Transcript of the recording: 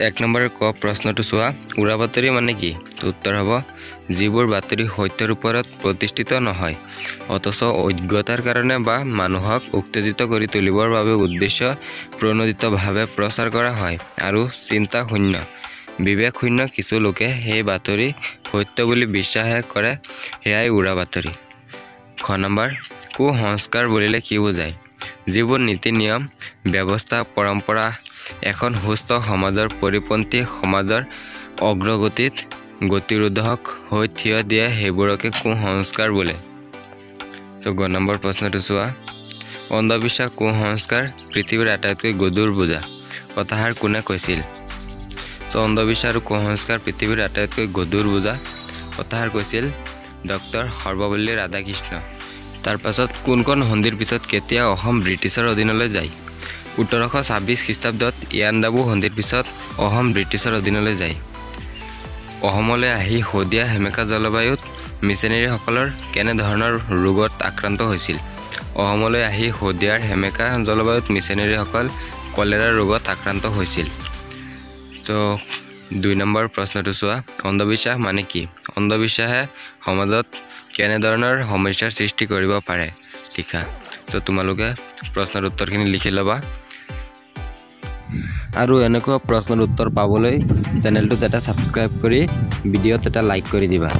1 number ক প্ৰশ্নটো চোৱা উৰা বাতৰি মানে কি তো উত্তৰ হ'ব যিবোৰ বাতৰি সত্যৰ ওপৰত প্ৰতিষ্ঠিত নহয় অথচ অজ্ঞতাৰ কাৰণে বা মানুহক উত্তেজিত কৰি তুলিবৰ বাবে উদ্দেশ্য প্ৰণোদিতভাৱে প্ৰচাৰ কৰা হয় আৰু চিন্তা শূন্য বিবেক শূন্য কিছু লোকে সেই বাতৰি সত্য বুলি বিশ্বাস কৰে এয়াই উৰা বাতৰি খ নম্বৰ কুসংস্কাৰ বুলিলে কি বুজায় যিবোৰ নীতি নিয়ম ব্যৱস্থা পৰম্পৰা এখন সুস্থ সমাজৰ পৰিপন্থী সমাজৰ অগ্ৰগতিত গতিৰোধক হৈ থিয় দিয়ে সেইবোৰকে কুসংস্কাৰ বোলে তো গ নম্বৰ প্ৰশ্নটো চোৱা অন্ধবিশ্বাস কুসংস্কাৰ পৃথিৱীৰ আটাইতকৈ গধুৰ বোজা কথাষাৰ কোনে কৈছিল তো অন্ধবিশ্বাস আৰু কুসংস্কাৰ পৃথিৱীৰ আটাইতকৈ গধুৰ বোজা কথাষাৰ কৈছিল ডক্টৰ সৰ্বপল্লী ৰাধাকৃষ্ণ তাৰ পাছত কোনখন সন্ধিৰ পিছত কেতিয়া অসম ব্ৰিটিছৰ অধীনলৈ যায় 1826 খ্ৰীষ্টাব্দত ইয়াণ্ডাবু সন্ধিৰ পিছত অসম ব্ৰিটিছৰ অধীনলৈ যায় অসমলৈ আহি শদিয়া হেমেকা জলবায়ুত মিছনেৰীসকলৰ কেনে ধৰণৰ ৰোগত আক্ৰান্ত হৈছিল অসমলৈ আহি শদিয়াৰ হেমেকা জলবায়ুত মিছনেৰীসকল কলেৰা ৰোগত আক্ৰান্ত হৈছিল তো 2 নম্বৰ প্ৰশ্নটো চোৱা অন্ধবিশ্বাস মানে কি অন্ধবিশ্বাসে সমাজত কেনে ধৰণৰ সমস্যাৰ সৃষ্টি কৰিব পাৰে লিখা তো তোমালোকে প্ৰশ্নৰ উত্তৰখিনি লিখি ল'বা আৰু এনেকুৱা প্ৰশ্নৰ উত্তৰ পাবলৈ চেনেলটোত এটা সাবস্ক্ৰাইব কৰি ভিডিঅ'ত এটা লাইক কৰি দিবা